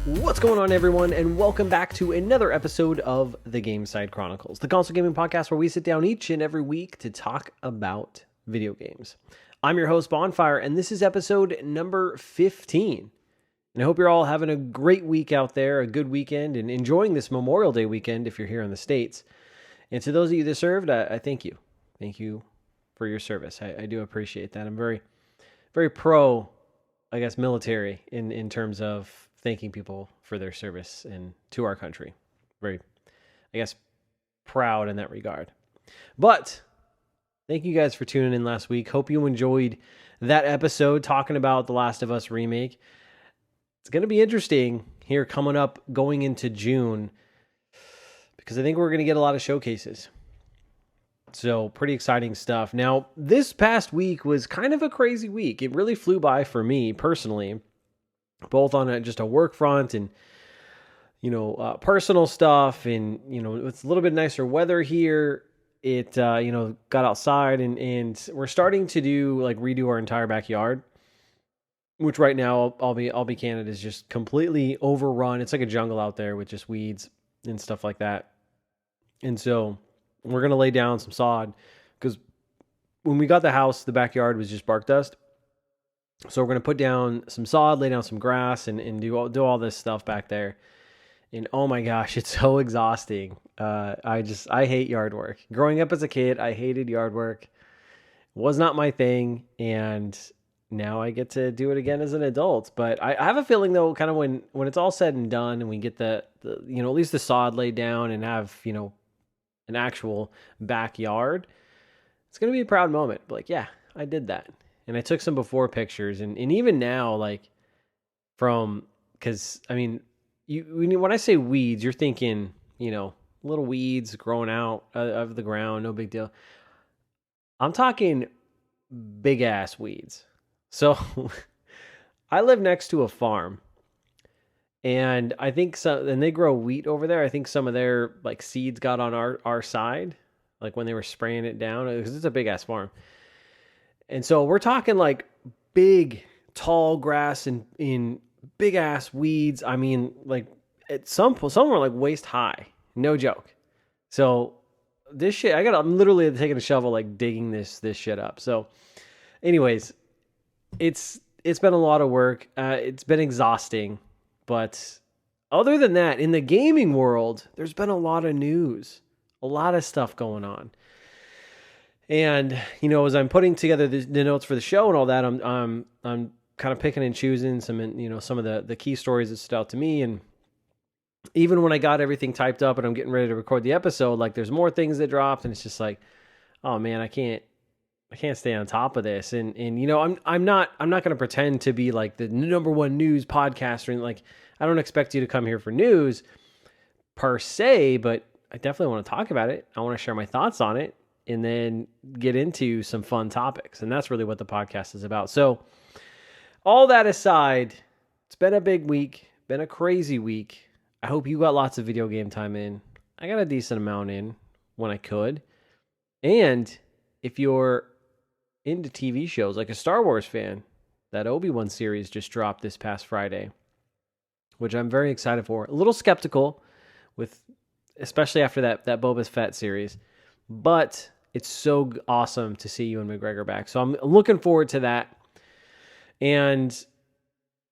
What's going on, everyone, and welcome back to another episode of the Gamecite Chronicles, the console gaming podcast where we sit down each and every week to talk about video games. I'm your host, Bonfire, and this is episode number 15. And I hope you're all having a great week out there, a good weekend, and enjoying this Memorial Day weekend if you're here in the States. And to those of you that served, I thank you. Thank you for your service. I do appreciate that. I'm very, very pro, military in terms of thanking people for their service and to our country. Very, proud in that regard. But thank you guys for tuning in last week. Hope you enjoyed that episode talking about The Last of Us remake. It's going to be interesting here coming up going into June because I think we're going to get a lot of showcases. So pretty exciting stuff. Now, this past week was kind of a crazy week. It really flew by for me personally, both on just a work front and, personal stuff. And, it's a little bit nicer weather here. It, got outside and we're starting to redo our entire backyard, which right now I'll be candid is just completely overrun. It's like a jungle out there with just weeds and stuff like that. And so we're going to lay down some sod because when we got the house, the backyard was just bark dust. So we're going to put down some sod, lay down some grass and do all this stuff back there. And oh my gosh, it's so exhausting. I hate yard work. Growing up as a kid, I hated yard work. It was not my thing. And now I get to do it again as an adult. But I have a feeling though, kind of when it's all said and done and we get the at least the sod laid down and have, an actual backyard, it's going to be a proud moment. Like, yeah, I did that. And I took some before pictures. And even now, when I say weeds, you're thinking, little weeds growing out of the ground, no big deal. I'm talking big ass weeds. So I live next to a farm. And I think and they grow wheat over there. I think some of their seeds got on our side, when they were spraying it down, because it's a big ass farm. And so we're talking big, tall grass and in big ass weeds. I mean, some were waist high, no joke. So this shit, I'm literally taking a shovel, digging this shit up. So anyways, it's been a lot of work. It's been exhausting. But other than that, in the gaming world, there's been a lot of news, a lot of stuff going on. And, as I'm putting together the notes for the show and all that, I'm kind of picking and choosing some of the key stories that stood out to me. And even when I got everything typed up and I'm getting ready to record the episode, there's more things that dropped and it's just oh man, I can't stay on top of this. And I'm not going to pretend to be the number one news podcaster. And I don't expect you to come here for news per se, but I definitely want to talk about it. I want to share my thoughts on it and then get into some fun topics. And that's really what the podcast is about. So all that aside, it's been a big week, been a crazy week. I hope you got lots of video game time in. I got a decent amount in when I could. And if you're into TV shows, like a Star Wars fan, that Obi-Wan series just dropped this past Friday, which I'm very excited for. A little skeptical especially after that Boba Fett series, but it's so awesome to see Ewan McGregor back. So I'm looking forward to that. And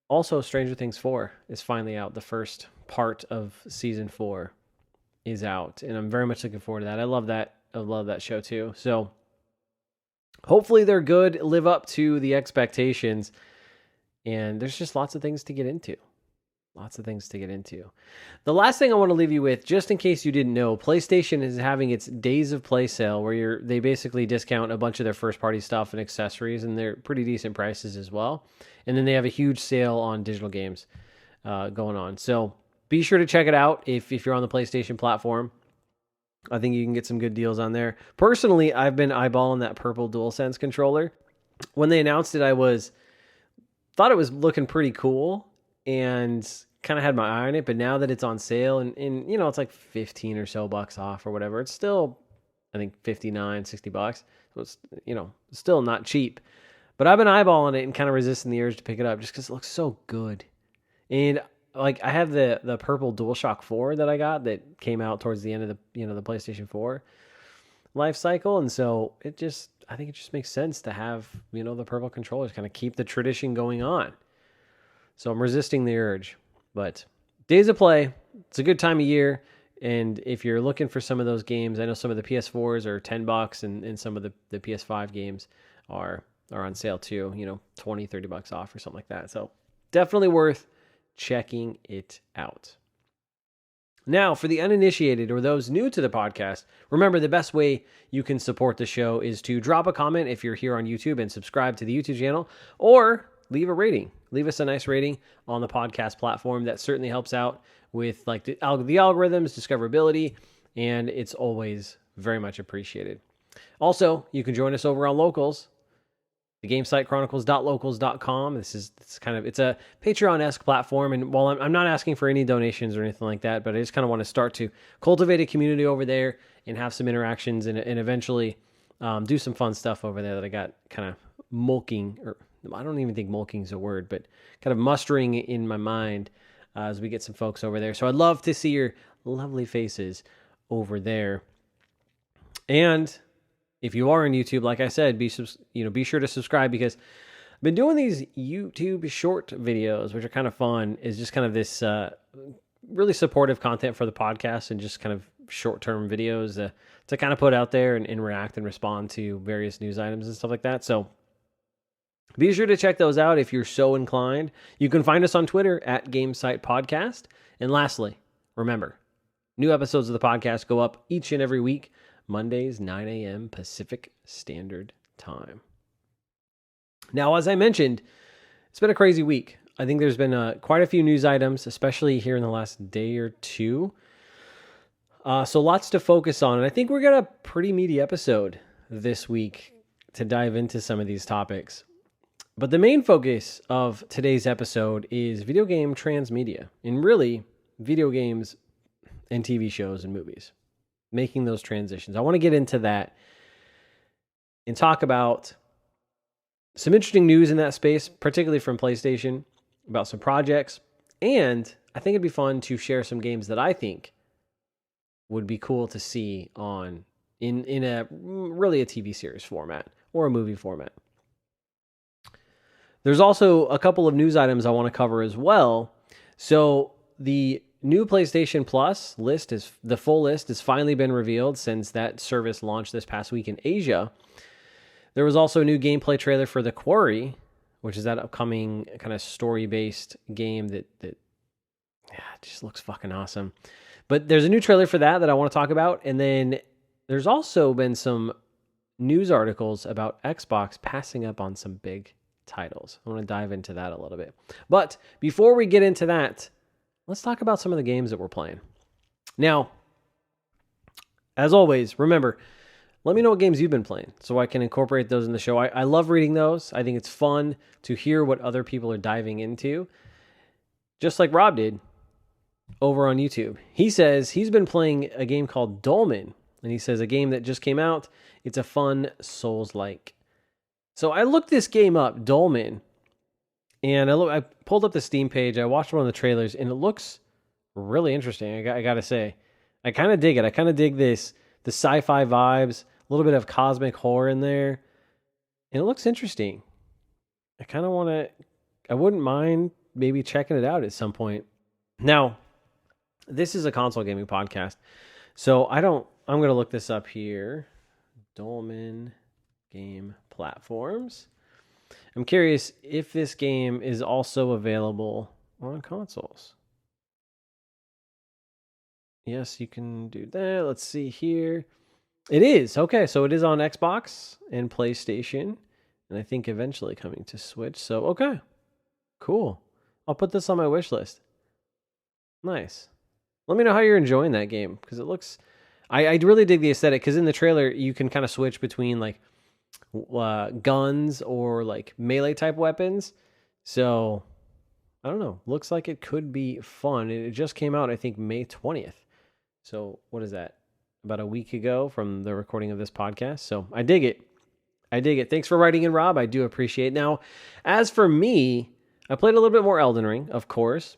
also Stranger Things 4 is finally out. The first part of season 4 is out, and I'm very much looking forward to that. I love that show too. So hopefully they're good, live up to the expectations, and there's just lots of things to get into. The last thing I want to leave you with, just in case you didn't know, PlayStation is having its Days of Play sale where they basically discount a bunch of their first-party stuff and accessories, and they're pretty decent prices as well. And then they have a huge sale on digital games going on. So be sure to check it out if you're on the PlayStation platform. I think you can get some good deals on there. Personally, I've been eyeballing that purple DualSense controller. When they announced it, thought it was looking pretty cool and kind of had my eye on it. But now that it's on sale and it's 15 or so bucks off or whatever, it's still, I think, $59-$60. So it's, still not cheap. But I've been eyeballing it and kind of resisting the urge to pick it up just because it looks so good. And like I have the purple DualShock 4 that I got that came out towards the end of the PlayStation 4 life cycle, and so I think it just makes sense to have the purple controllers, kind of keep the tradition going on. So I'm resisting the urge, but Days of Play, it's a good time of year. And if you're looking for some of those games, I know some of the PS4s are $10, and some of the PS5 games are on sale too, $20-$30 off or something like that. So definitely worth checking it out. Now, for the uninitiated or those new to the podcast, remember the best way you can support the show is to drop a comment if you're here on YouTube and subscribe to the YouTube channel, or leave a rating. Leave us a nice rating on the podcast platform. That certainly helps out with like the algorithms, discoverability, and it's always very much appreciated. Also, you can join us over on Locals, the Gamecite Chronicles.locals.com. It's a Patreon-esque platform, and while I'm not asking for any donations or anything like that, but I just kind of want to start to cultivate a community over there and have some interactions, and eventually do some fun stuff over there that I got kind of mulking, or I don't even think mulking is a word, but kind of mustering in my mind as we get some folks over there. So I'd love to see your lovely faces over there. And if you are on YouTube, like I said, be sure to subscribe, because I've been doing these YouTube short videos, which are kind of fun. Is just kind of this really supportive content for the podcast, and just kind of short-term videos to kind of put out there and react and respond to various news items and stuff like that. So be sure to check those out if you're so inclined. You can find us on Twitter at Gamecite Podcast. And lastly, remember, new episodes of the podcast go up each and every week, Mondays, 9 a.m. Pacific Standard Time. Now, as I mentioned, it's been a crazy week. I think there's been quite a few news items, especially here in the last day or two. So lots to focus on. And I think we got a pretty meaty episode this week to dive into some of these topics. But the main focus of today's episode is video game transmedia, and really video games and TV shows and movies, making those transitions. I want to get into that and talk about some interesting news in that space, particularly from PlayStation, about some projects. And I think it'd be fun to share some games that I think would be cool to see in a really a TV series format or a movie format. There's also a couple of news items I want to cover as well. So the new PlayStation Plus list the full list has finally been revealed since that service launched this past week in Asia. There was also a new gameplay trailer for The Quarry, which is that upcoming kind of story-based game that just looks fucking awesome. But there's a new trailer for that I want to talk about. And then there's also been some news articles about Xbox passing up on some big titles. I want to dive into that a little bit. But before we get into that, let's talk about some of the games that we're playing. Now, as always, remember, let me know what games you've been playing so I can incorporate those in the show. I love reading those. I think it's fun to hear what other people are diving into, just like Rob did over on YouTube. He says he's been playing a game called Dolmen, and he says a game that just came out. It's a fun Souls-like. So I looked this game up, Dolmen, and I pulled up the Steam page. I watched one of the trailers, and it looks really interesting. I got to say, I kind of dig it. I kind of dig the sci-fi vibes, a little bit of cosmic horror in there, and it looks interesting. I wouldn't mind maybe checking it out at some point. Now, this is a console gaming podcast, so I'm going to look this up here. Dolmen game platforms. I'm curious if this game is also available on consoles. Yes, you can do that. Let's see here. It is. Okay, so it is on Xbox and PlayStation, and I think eventually coming to Switch. So, okay. Cool. I'll put this on my wish list. Nice. Let me know how you're enjoying that game, because it looks... I really dig the aesthetic, because in the trailer, you can kind of switch between, like, guns or like melee type weapons. So I don't know, looks like it could be fun. It just came out, I think, May 20th. So what is that, about a week ago from the recording of this podcast? So I dig it. Thanks for writing in, Rob. I do appreciate it. Now, as for me, I played a little bit more Elden Ring, of course.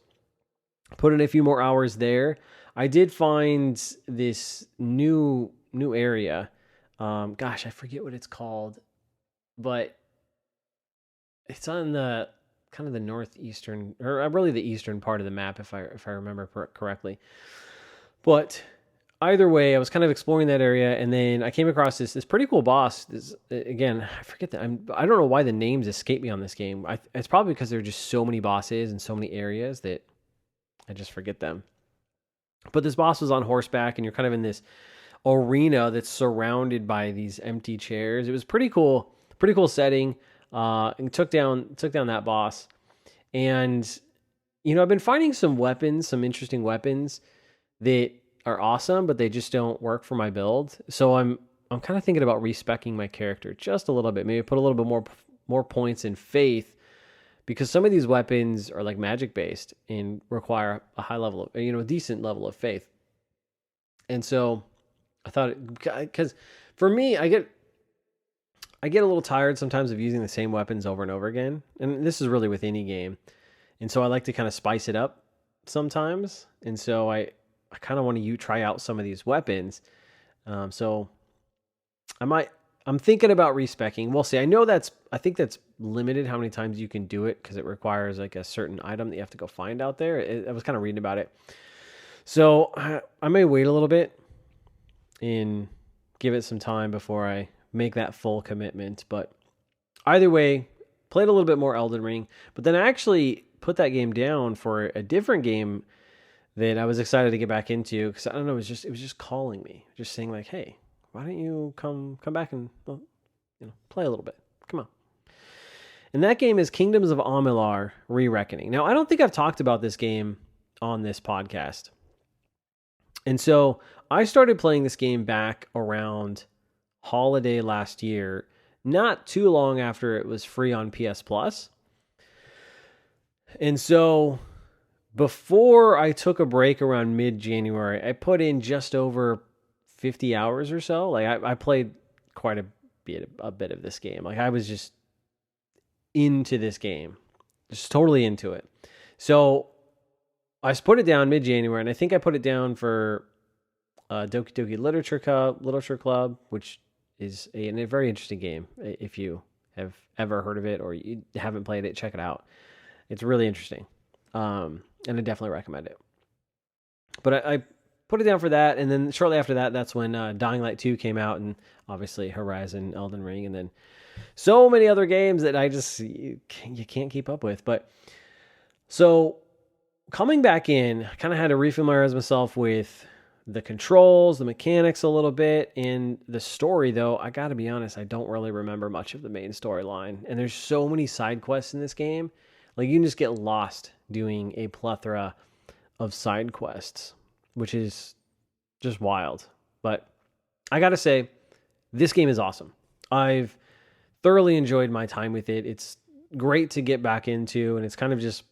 Put in a few more hours there. I did find this new area. Gosh, I forget what it's called, but it's on the kind of the northeastern, or really the eastern part of the map, if I remember correctly. But either way, I was kind of exploring that area, and then I came across this pretty cool boss. This, again, I forget that I don't know why the names escape me on this game. It's probably because there are just so many bosses and so many areas that I just forget them. But this boss was on horseback, and you're kind of in this arena that's surrounded by these empty chairs. It was pretty cool setting. And took down that boss. And I've been finding some weapons, some interesting weapons that are awesome, but they just don't work for my build. So I'm kind of thinking about respecking my character just a little bit. Maybe put a little bit more points in faith, because some of these weapons are like magic based and require a high level of, a decent level of faith. And so I thought, because for me, I get a little tired sometimes of using the same weapons over and over again. And this is really with any game. And so I like to kind of spice it up sometimes. And so I kind of want to try out some of these weapons. So I'm thinking about respecking. We'll see. I think that's limited how many times you can do it, because it requires like a certain item that you have to go find out there. I was kind of reading about it. So I may wait a little bit and give it some time before I make that full commitment. But either way, played a little bit more Elden Ring, but then I actually put that game down for a different game that I was excited to get back into, because I don't know, it was just calling me, just saying like, hey, why don't you come back and play a little bit? Come on. And that game is Kingdoms of Amalur: Re-Reckoning. Now, I don't think I've talked about this game on this podcast. And so I started playing this game back around holiday last year, not too long after it was free on PS Plus. And so before I took a break around mid-January, I put in just over 50 hours or so. Like I played quite a bit of this game. Like I was just into this game, just totally into it. So I put it down mid-January, and I think I put it down for Doki Doki Literature Club, which is a very interesting game. If you have ever heard of it or you haven't played it, check it out. It's really interesting, and I definitely recommend it. But I put it down for that, and then shortly after that, that's when Dying Light 2 came out, and obviously Horizon, Elden Ring, and then so many other games that you can't keep up with. But so coming back in, I kind of had to refamiliarize myself with the controls, the mechanics a little bit, and the story, though, I got to be honest, I don't really remember much of the main storyline. And there's so many side quests in this game. Like, you can just get lost doing a plethora of side quests, which is just wild. But I got to say, this game is awesome. I've thoroughly enjoyed my time with it. It's great to get back into, and it's kind of just,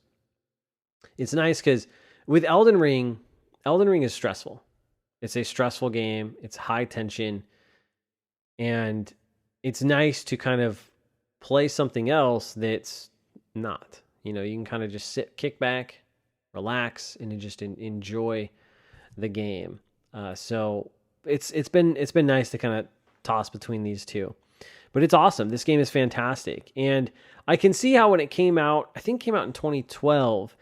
it's nice because with Elden Ring is stressful. It's a stressful game. It's high tension. And it's nice to kind of play something else that's not. You can kind of just kick back, relax, and just enjoy the game. So it's been nice to kind of toss between these two. But it's awesome. This game is fantastic. And I can see how when it came out, I think it came out in 2012,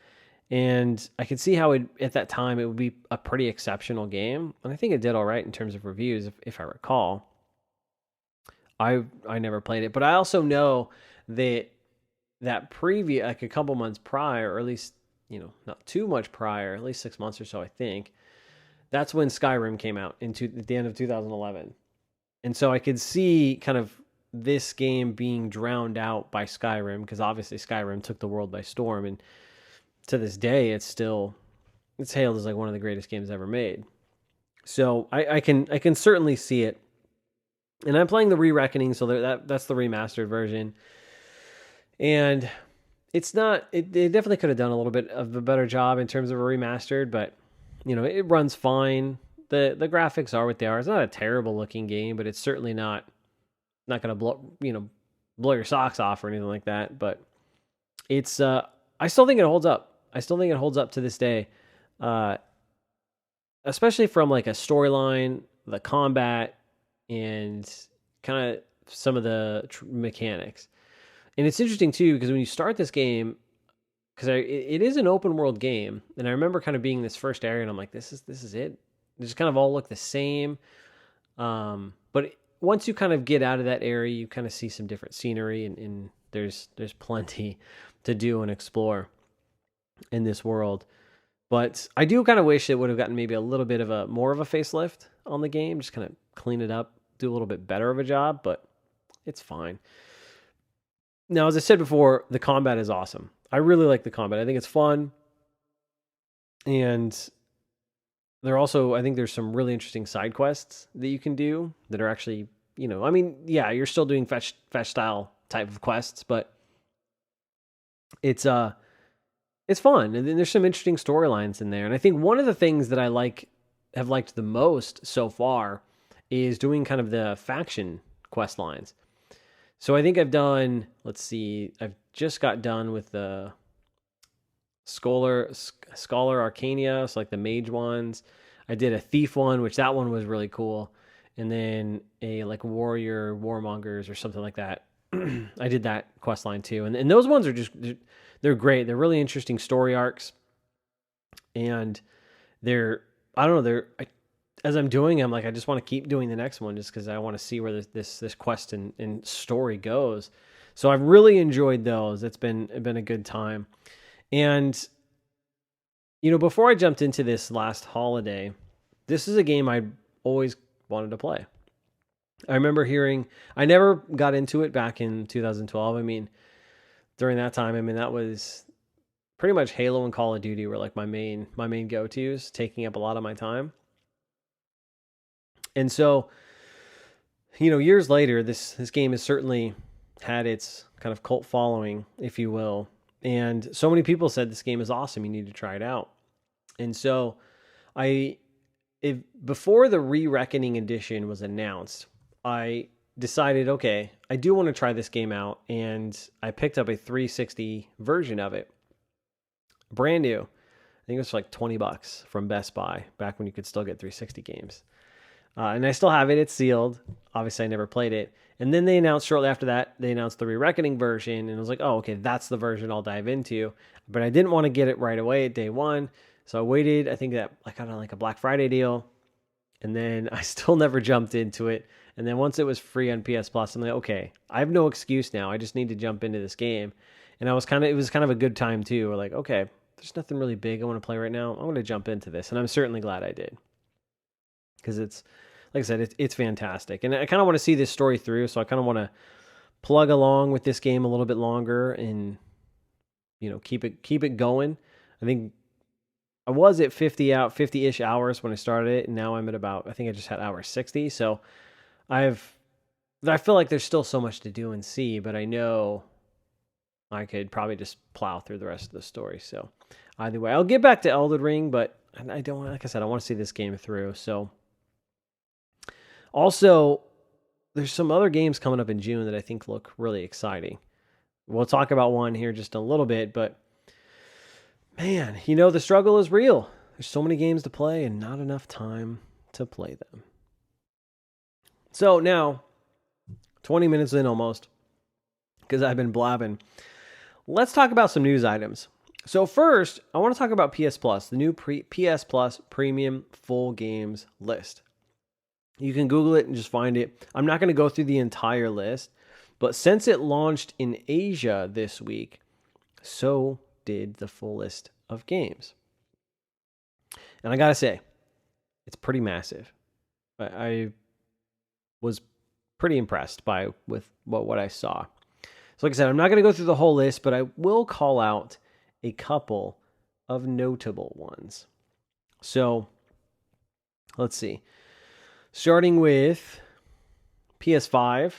and I could see how at that time it would be a pretty exceptional game. And I think it did all right in terms of reviews, if I recall. I never played it, but I also know that preview, like a couple months prior, or at least, not too much prior, at least 6 months or so, I think, that's when Skyrim came out at the end of 2011. And so I could see kind of this game being drowned out by Skyrim, because obviously Skyrim took the world by storm, and to this day it's hailed as like one of the greatest games ever made. So I can certainly see it. And I'm playing the Re-Reckoning, so that's the remastered version. And it's not, it definitely could have done a little bit of a better job in terms of a remastered, but it runs fine. The graphics are what they are. It's not a terrible looking game, but it's certainly not going to blow your socks off or anything like that. But it's I still think it holds up. I still think it holds up to this day. uh, especially from like a storyline, the combat, and kind of some of the mechanics. And it's interesting too because when you start this game, because it is an open world game, and I remember kind of being in this first area, and I'm like, this is it. They just kind of all look the same. But once you kind of get out of that area, you kind of see some different scenery, and there's plenty to do and explore in this world. But I do kind of wish it would have gotten maybe a little bit of a more of a facelift on the game, just kind of clean it up, do a little bit better of a job, but it's fine. Now, as I said before, the combat is awesome. I really like the combat. I think it's fun. And I think there's some really interesting side quests that you can do that are actually, I mean, yeah, you're still doing fetch style type of quests, but it's fun. And then there's some interesting storylines in there. And I think one of the things that have liked the most so far is doing kind of the faction quest lines. So I think I've done, I've just got done with the Scholar Arcania, so like the mage ones. I did a thief one, which that one was really cool. And then a like warrior warmongers or something like that. I did that quest line too. And those ones are they're great. They're really interesting story arcs. And as I'm doing, I'm like, I just want to keep doing the next one just because I want to see where this quest and story goes. So I've really enjoyed those. It's been a good time. And, before I jumped into this last holiday, this is a game I always wanted to play. I remember I never got into it back in 2012. I mean, during that time, that was pretty much Halo and Call of Duty were like my main go-tos, taking up a lot of my time. And so, years later, this game has certainly had its kind of cult following, if you will. And so many people said this game is awesome. You need to try it out. And so before the Re-Reckoning edition was announced, I decided, okay, I do want to try this game out. And I picked up a 360 version of it. Brand new. I think it was like $20 from Best Buy back when you could still get 360 games. And I still have it. It's sealed. Obviously, I never played it. And then shortly after that, they announced the Re-Reckoning version. And I was like, oh, okay, that's the version I'll dive into. But I didn't want to get it right away at day one. So I waited. I think that I got on like a Black Friday deal. And then I still never jumped into it. And then once it was free on PS Plus, I'm like, okay, I have no excuse now. I just need to jump into this game. And it was kind of a good time too. We're like, okay, there's nothing really big I want to play right now. I'm going to jump into this. And I'm certainly glad I did. Because it's, like I said, it's fantastic. And I kind of want to see this story through, so I kind of want to plug along with this game a little bit longer and, keep it going. I think I was at 50-ish hours when I started it, and now I'm at about, I think I just had hour 60. So I feel like there's still so much to do and see, but I know I could probably just plow through the rest of the story. So either way, I'll get back to Elden Ring, but I don't, like I said, I want to see this game through. So also, there's some other games coming up in June that I think look really exciting. We'll talk about one here just a little bit, but man, the struggle is real. There's so many games to play and not enough time to play them. So now, 20 minutes in almost, because I've been blabbing. Let's talk about some news items. So first, I want to talk about PS Plus, the new PS Plus Premium Full Games list. You can Google it and just find it. I'm not going to go through the entire list, but since it launched in Asia this week, so did the full list of games. And I got to say, it's pretty massive. I was pretty impressed with what I saw. So like I said, I'm not going to go through the whole list, but I will call out a couple of notable ones. So let's see. Starting with PS5,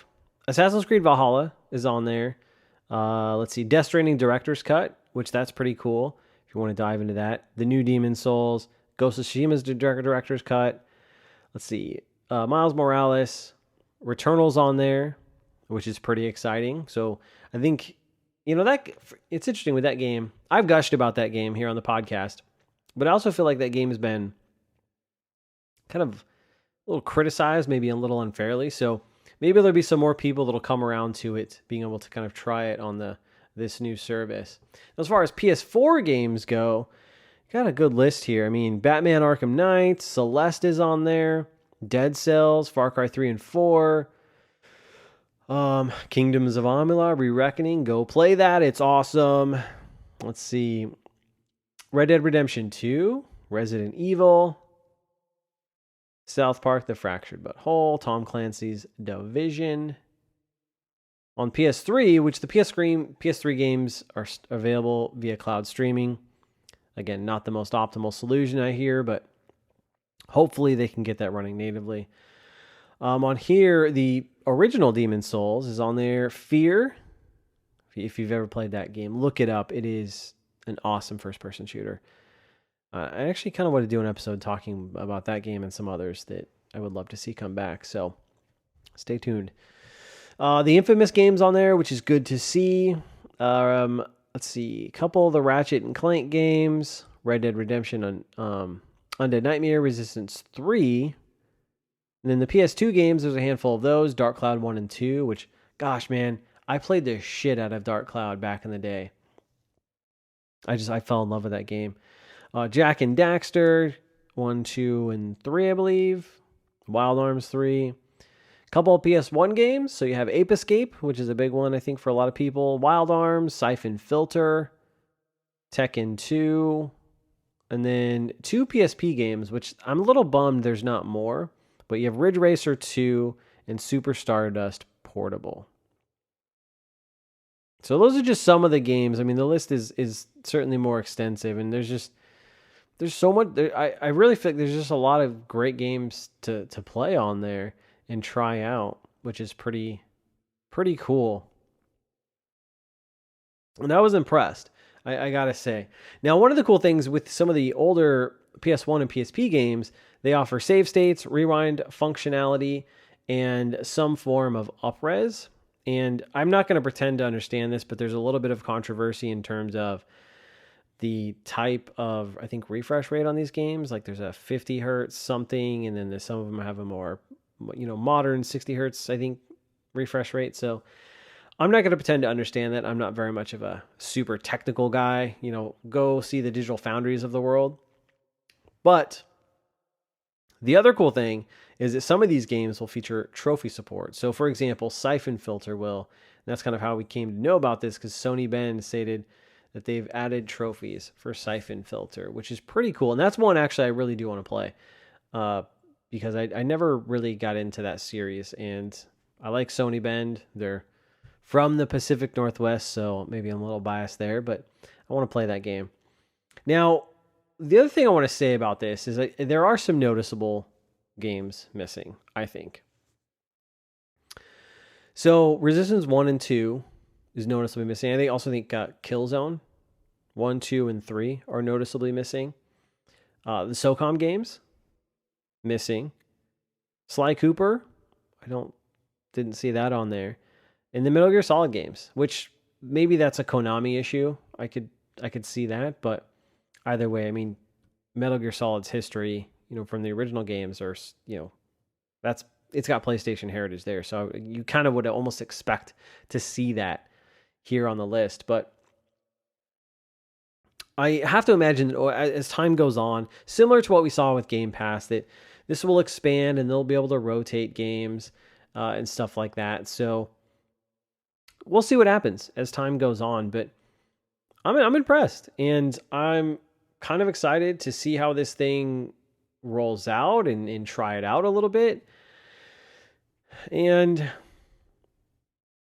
Assassin's Creed Valhalla is on there. Let's see, Death Stranding Director's Cut, which that's pretty cool if you want to dive into that. The new Demon's Souls, Ghost of Tsushima's Director's Cut. Let's see, Miles Morales, Returnal's on there, which is pretty exciting. So I think, that it's interesting with that game. I've gushed about that game here on the podcast, But I also feel like that game has been kind of a little criticized, maybe a little unfairly. So maybe there'll be some more people that'll come around to it, being able to kind of try it on this new service. As far as PS4 games go, got a good list here. I mean, Batman Arkham Knight, Celeste is on there, Dead Cells, Far Cry 3 and 4, Kingdoms of Amalur, Re-Reckoning. Go play that. It's awesome. Let's see. Red Dead Redemption 2, Resident Evil, South Park: The Fractured But Whole, Tom Clancy's Division. On PS3, which the PS3 games are available via cloud streaming. Again, not the most optimal solution, I hear, but hopefully they can get that running natively. On here, the original Demon's Souls is on there. Fear, if you've ever played that game, look it up. It is an awesome first-person shooter. I actually kind of want to do an episode talking about that game and some others that I would love to see come back, so stay tuned. The Infamous games on there, which is good to see. Let's see, a couple of the Ratchet and Clank games, Red Dead Redemption, Undead Nightmare, Resistance 3. And then the PS2 games, there's a handful of those, Dark Cloud 1 and 2, which, gosh, man, I played the shit out of Dark Cloud back in the day. I fell in love with that game. Jak and Daxter, 1, 2, and 3, I believe. Wild Arms 3. Couple of PS1 games. So you have Ape Escape, which is a big one, I think, for a lot of people. Wild Arms, Siphon Filter, Tekken 2, and then 2 PSP games, which I'm a little bummed there's not more. But you have Ridge Racer 2 and Super Stardust Portable. So those are just some of the games. I mean, the list is certainly more extensive, and there's so much. I really feel like there's just a lot of great games to play on there and try out, which is pretty cool. And I was impressed, I gotta say. Now, one of the cool things with some of the older PS1 and PSP games, they offer save states, rewind functionality, and some form of upres. And I'm not going to pretend to understand this, but there's a little bit of controversy in terms of the type of, I think, refresh rate on these games. Like there's a 50 hertz something, and then there's some of them have a more, modern 60 hertz, I think, refresh rate. So I'm not going to pretend to understand that. I'm not very much of a super technical guy. Go see the Digital Foundries of the world. But the other cool thing is that some of these games will feature trophy support. So, for example, Siphon Filter will. And that's kind of how we came to know about this, because Sony Bend stated that they've added trophies for Siphon Filter, which is pretty cool. And that's one actually I really do want to play, because I never really got into that series. And I like Sony Bend. They're from the Pacific Northwest, so maybe I'm a little biased there, but I want to play that game. Now, the other thing I want to say about this is that there are some noticeable games missing, I think. So Resistance 1 and 2 is noticeably missing. I also think Killzone 1, 2, and 3 are noticeably missing. The SOCOM games, missing. Sly Cooper, didn't see that on there. And the Metal Gear Solid games, which maybe that's a Konami issue. I could see that, but either way, I mean, Metal Gear Solid's history, from the original games are, it's got PlayStation heritage there. So you kind of would almost expect to see that here on the list. But I have to imagine that as time goes on, similar to what we saw with Game Pass, that this will expand and they'll be able to rotate games and stuff like that. So we'll see what happens as time goes on. But I'm impressed, and I'm kind of excited to see how this thing rolls out and try it out a little bit. And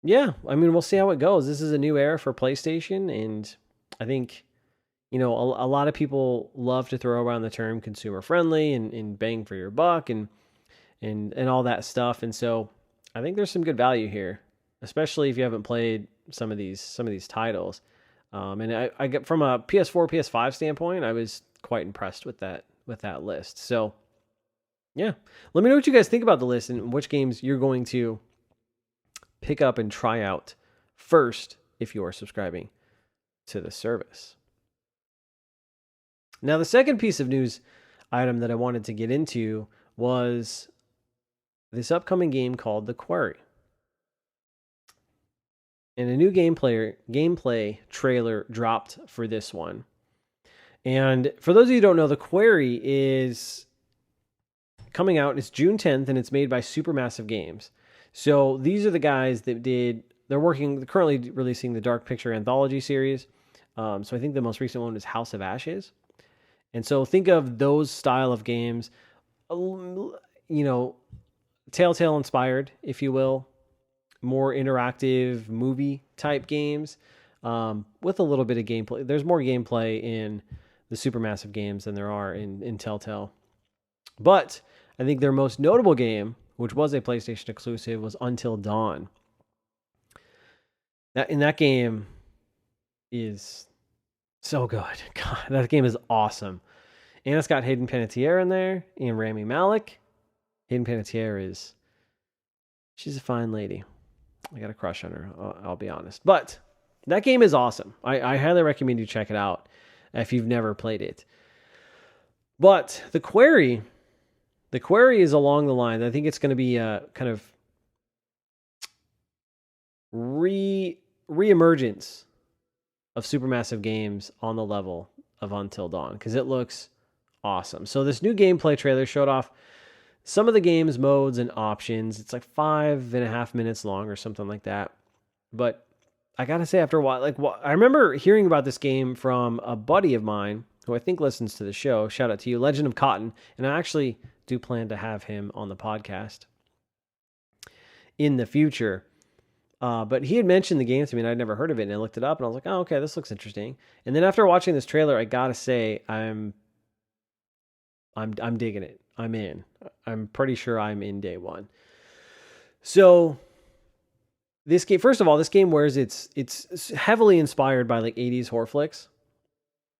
yeah, I mean, we'll see how it goes. This is a new era for PlayStation, and I think, a lot of people love to throw around the term consumer friendly and bang for your buck and all that stuff. And so I think there's some good value here, especially if you haven't played some of these titles. And I get, from a PS4, PS5 standpoint, I was quite impressed with that list. So yeah, let me know what you guys think about the list and which games you're going to pick up and try out first if you are subscribing to the service. Now, the second piece of news item that I wanted to get into was this upcoming game called The Quarry. And a new gameplay trailer dropped for this one. And for those of you who don't know, The Quarry is coming out. It's June 10th, and it's made by Supermassive Games. So these are the guys that they're currently releasing the Dark Picture Anthology series. So I think the most recent one is House of Ashes. And so think of those style of games, Telltale inspired, if you will, more interactive movie type games with a little bit of gameplay. There's more gameplay in the Supermassive games than there are in Telltale. But I think their most notable game, which was a PlayStation exclusive, was Until Dawn. That game is so good. God, that game is awesome. And it's got Hayden Panettiere in there and Rami Malek. Hayden Panettiere she's a fine lady. I got a crush on her, I'll be honest. But that game is awesome. I highly recommend you check it out if you've never played it. But The Quarry is along the line. I think it's going to be a kind of re-emergence of Supermassive Games on the level of Until Dawn, because it looks awesome. So this new gameplay trailer showed off some of the game's modes and options. It's like 5.5 minutes long or something like that. But I gotta say, after a while, I remember hearing about this game from a buddy of mine who I think listens to the show. Shout out to you, Legend of Cotton. And I actually do plan to have him on the podcast in the future. But he had mentioned the game to me, and I'd never heard of it. And I looked it up, and I was like, "Oh, okay, this looks interesting." And then after watching this trailer, I gotta say, I'm digging it. I'm in. I'm pretty sure I'm in day one. So this game, first of all, wears it's heavily inspired by like 80s horror flicks.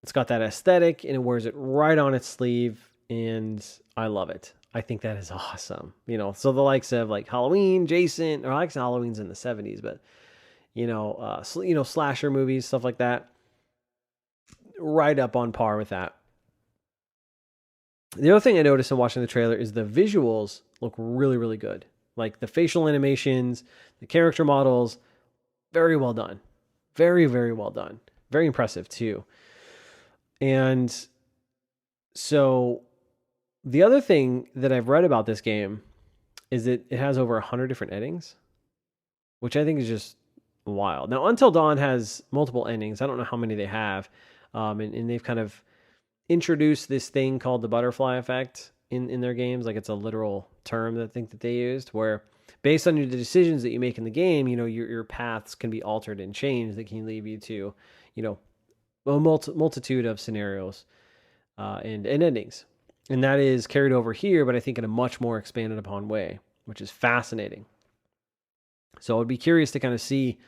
It's got that aesthetic, and it wears it right on its sleeve, and I love it. I think that is awesome. So the likes of like Halloween, Jason, or I like Halloween's in the 70s, but slasher movies, stuff like that, right up on par with that. The other thing I noticed in watching the trailer is the visuals look really, really good. Like the facial animations, the character models, very well done. Very, very well done. Very impressive too. And so the other thing that I've read about this game is that it has over 100 different endings, which I think is just wild. Now, Until Dawn has multiple endings. I don't know how many they have. And they've kind of introduced this thing called the butterfly effect in their games. Like it's a literal term that I think that they used, where based on the decisions that you make in the game, your paths can be altered and changed that can lead you to, a multitude of scenarios and endings. And that is carried over here, but I think in a much more expanded upon way, which is fascinating. So I'd be curious to kind of see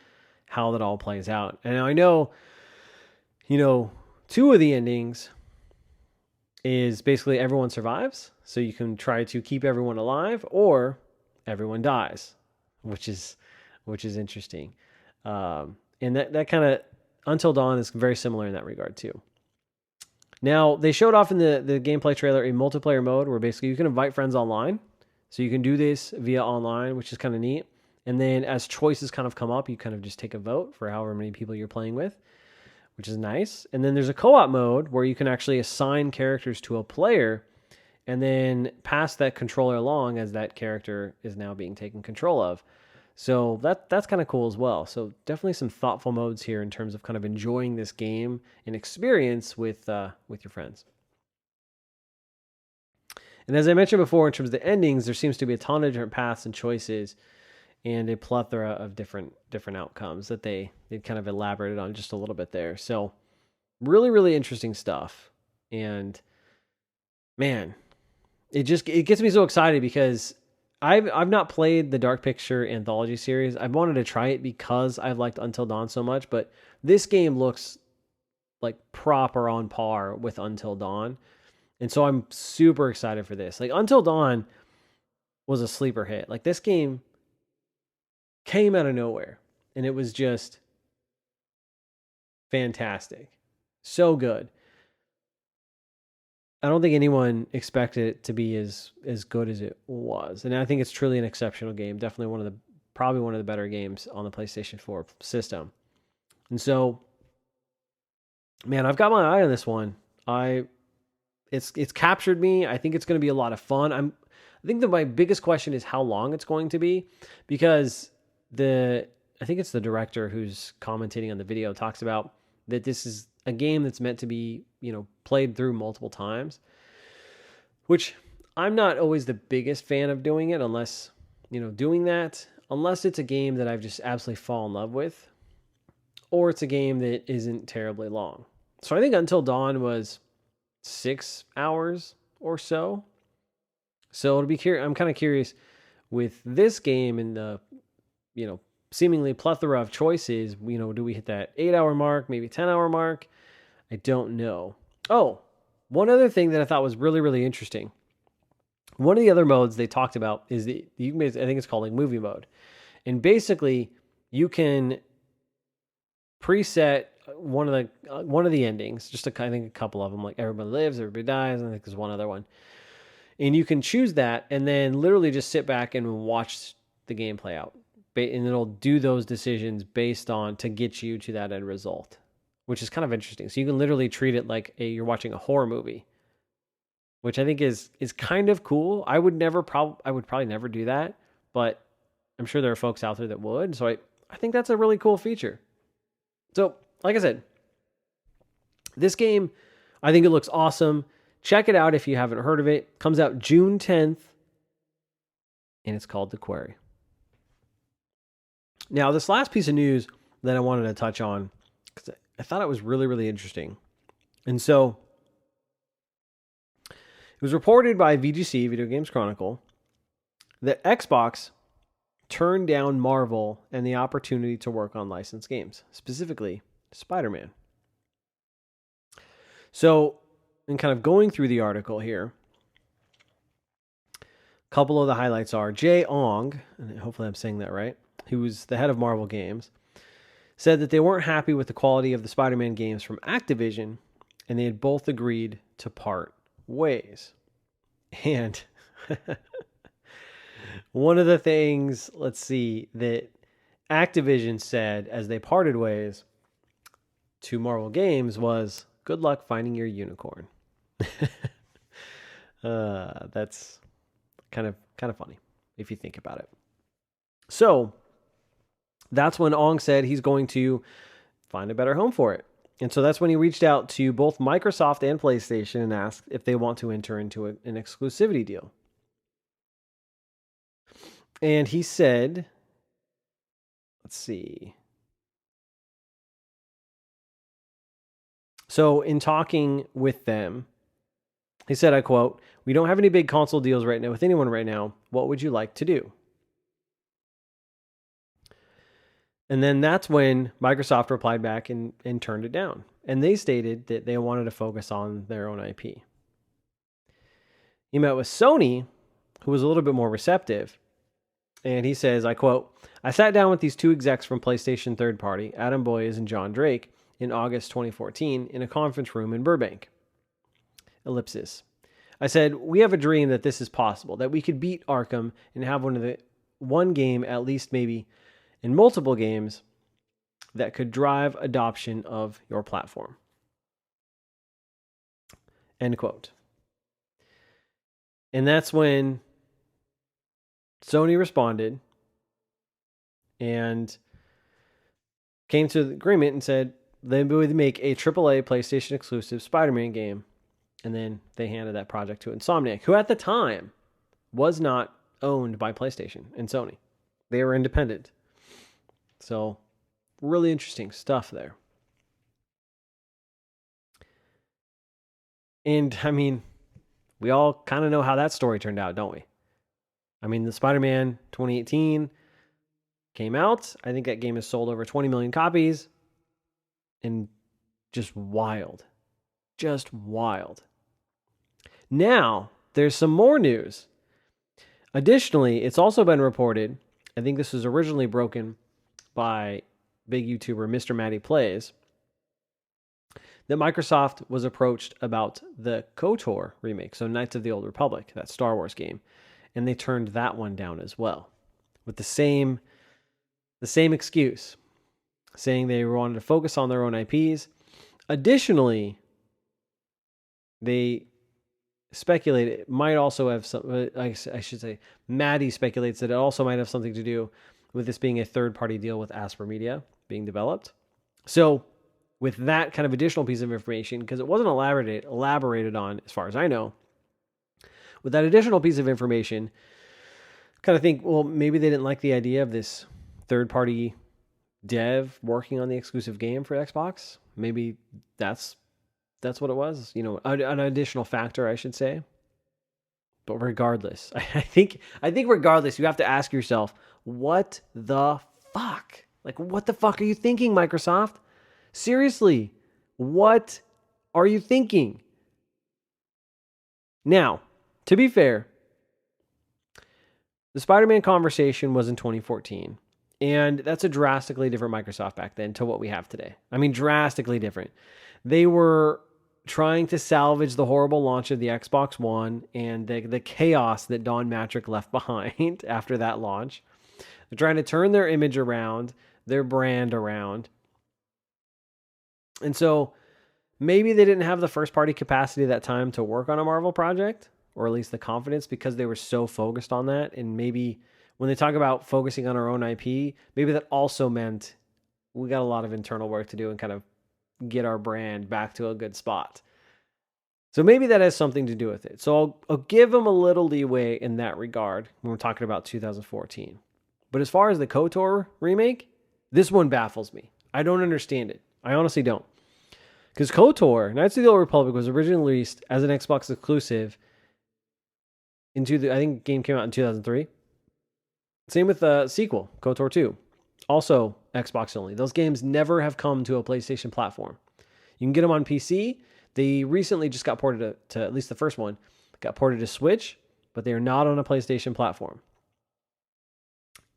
how that all plays out. And I know, two of the endings is basically everyone survives. So you can try to keep everyone alive, or everyone dies, which is interesting. And that kind of Until Dawn is very similar in that regard too. Now, they showed off in the gameplay trailer a multiplayer mode where basically you can invite friends online. So you can do this via online, which is kind of neat. And then as choices kind of come up, you kind of just take a vote for however many people you're playing with, which is nice. And then there's a co-op mode where you can actually assign characters to a player and then pass that controller along as that character is now being taken control of. So that's kind of cool as well. So definitely some thoughtful modes here in terms of kind of enjoying this game and experience with your friends. And as I mentioned before, in terms of the endings, there seems to be a ton of different paths and choices, and a plethora of different outcomes that they kind of elaborated on just a little bit there. So really, really interesting stuff. And man, it gets me so excited because I've not played the Dark Picture Anthology series. I've wanted to try it because I've liked Until Dawn so much, but this game looks like proper on par with Until Dawn. And so I'm super excited for this. Like Until Dawn was a sleeper hit. Like this game came out of nowhere and it was just fantastic. So good. I don't think anyone expected it to be as good as it was. And I think it's truly an exceptional game. Definitely probably one of the better games on the PlayStation 4 system. And so, man, I've got my eye on this one. It's captured me. I think it's going to be a lot of fun. I think that my biggest question is how long it's going to be, because I think it's the director who's commentating on the video talks about that this is a game that's meant to be, played through multiple times, which I'm not always the biggest fan of doing it unless it's a game that I've just absolutely fallen in love with, or it's a game that isn't terribly long. So I think Until Dawn was 6 hours or so. So it'll be curious. I'm kind of curious with this game and the, seemingly plethora of choices. Do we hit that 8-hour mark, maybe 10-hour mark? I don't know. Oh, one other thing that I thought was really, really interesting. One of the other modes they talked about is I think it's called like movie mode. And basically you can preset one of the endings, I think a couple of them, like everybody lives, everybody dies, and I think there's one other one. And you can choose that and then literally just sit back and watch the game play out. And it'll do those decisions based on to get you to that end result, which is kind of interesting. So you can literally treat it like you're watching a horror movie, which I think is kind of cool. I would probably never do that, but I'm sure there are folks out there that would. So I think that's a really cool feature. So, like I said, this game, I think it looks awesome. Check it out if you haven't heard of it. Comes out June 10th, and it's called The Quarry. Now, this last piece of news that I wanted to touch on, because I thought it was really, really interesting. And so, it was reported by VGC, Video Games Chronicle, that Xbox turned down Marvel and the opportunity to work on licensed games, specifically Spider-Man. So, in kind of going through the article here, a couple of the highlights are Jay Ong, and hopefully I'm saying that right, who was the head of Marvel Games, said that they weren't happy with the quality of the Spider-Man games from Activision, and they had both agreed to part ways. And one of the things, that Activision said as they parted ways to Marvel Games was, "Good luck finding your unicorn." That's kind of funny if you think about it. So that's when Ong said he's going to find a better home for it. And so that's when he reached out to both Microsoft and PlayStation and asked if they want to enter into an exclusivity deal. And he said, let's see. So in talking with them, he said, I quote, "We don't have any big console deals right now with anyone right now. What would you like to do?" And then that's when Microsoft replied back and turned it down. And they stated that they wanted to focus on their own IP. He met with Sony, who was a little bit more receptive. And he says, I quote, "I sat down with these two execs from PlayStation third party, Adam Boyes and John Drake, in August 2014 in a conference room in Burbank. Ellipsis. I said, we have a dream that this is possible, that we could beat Arkham and have one game, at least maybe in multiple games, that could drive adoption of your platform." End quote. And that's when Sony responded and came to the agreement and said they would make a AAA PlayStation exclusive Spider-Man game. And then they handed that project to Insomniac, who at the time was not owned by PlayStation and Sony. They were independent. So, really interesting stuff there. And, I mean, we all kind of know how that story turned out, don't we? I mean, the Spider-Man 2018 came out. I think that game has sold over 20 million copies. And just wild. Just wild. Now, there's some more news. Additionally, it's also been reported, I think this was originally broken by big YouTuber Mr. Matty Plays, that Microsoft was approached about the KOTOR remake, so Knights of the Old Republic, that Star Wars game, and they turned that one down as well, with the same excuse, saying they wanted to focus on their own IPs. Additionally, they speculated it might also have some, I should say, Maddie speculates that it also might have something to do with this being a third-party deal with Asper Media being developed. So with that kind of additional piece of information, because it wasn't elaborated on as far as I know, with that additional piece of information, kind of think, well, maybe they didn't like the idea of this third-party dev working on the exclusive game for Xbox. Maybe that's what it was, an additional factor, I should say. But regardless, I think regardless, you have to ask yourself, what the fuck? Like, what the fuck are you thinking, Microsoft? Seriously, what are you thinking? Now, to be fair, the Spider-Man conversation was in 2014. And that's a drastically different Microsoft back then to what we have today. I mean, drastically different. They were trying to salvage the horrible launch of the Xbox One and the chaos that Don Matrick left behind after that launch. They're trying to turn their image around, their brand around. And so maybe they didn't have the first-party capacity at that time to work on a Marvel project, or at least the confidence, because they were so focused on that. And maybe when they talk about focusing on our own IP, maybe that also meant we got a lot of internal work to do and kind of get our brand back to a good spot. So maybe that has something to do with it. So I'll give them a little leeway in that regard when we're talking about 2014. But as far as the KOTOR remake, this one baffles me. I don't understand it. I honestly don't. Because KOTOR, Knights of the Old Republic, was originally released as an Xbox exclusive I think the game came out in 2003. Same with the sequel, KOTOR 2. Also Xbox only. Those games never have come to a PlayStation platform. You can get them on PC. They recently just got ported to at least the first one, got ported to Switch, but they are not on a PlayStation platform.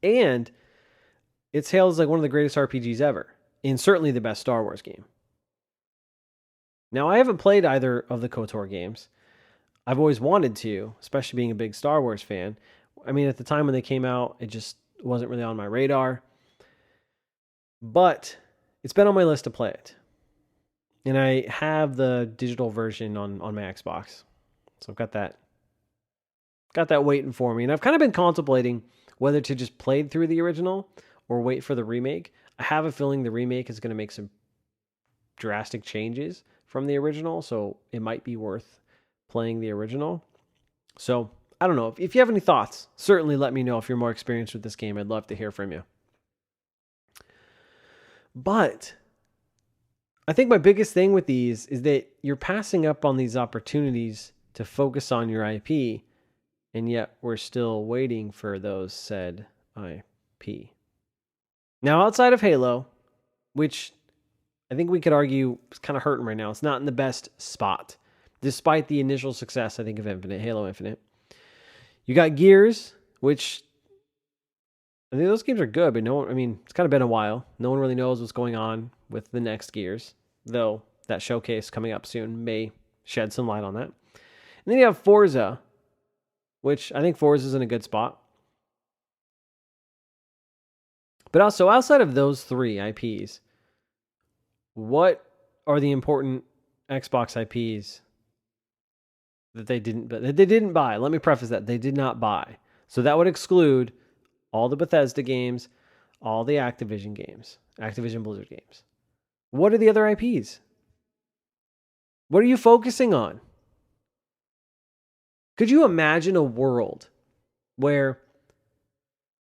And it's hailed as like one of the greatest RPGs ever, and certainly the best Star Wars game. Now, I haven't played either of the KOTOR games. I've always wanted to, especially being a big Star Wars fan. I mean, at the time when they came out, it just wasn't really on my radar. But it's been on my list to play it. And I have the digital version on my Xbox. So I've got that waiting for me. And I've kind of been contemplating whether to just play through the original or wait for the remake. I have a feeling the remake is going to make some drastic changes from the original, so it might be worth playing the original. So I don't know. If you have any thoughts, certainly let me know. If you're more experienced with this game, I'd love to hear from you. But I think my biggest thing with these is that you're passing up on these opportunities to focus on your IP, and yet we're still waiting for those said IP. Now, outside of Halo, which I think we could argue is kind of hurting right now, it's not in the best spot, despite the initial success, I think, of Halo Infinite. You got Gears, which I think those games are good, but it's kind of been a while. No one really knows what's going on with the next Gears, though that showcase coming up soon may shed some light on that. And then you have Forza, which I think Forza is in a good spot. But also, outside of those three IPs, what are the important Xbox IPs that they didn't buy? Let me preface that. They did not buy. So that would exclude all the Bethesda games, all the Activision games, Activision Blizzard games. What are the other IPs? What are you focusing on? Could you imagine a world where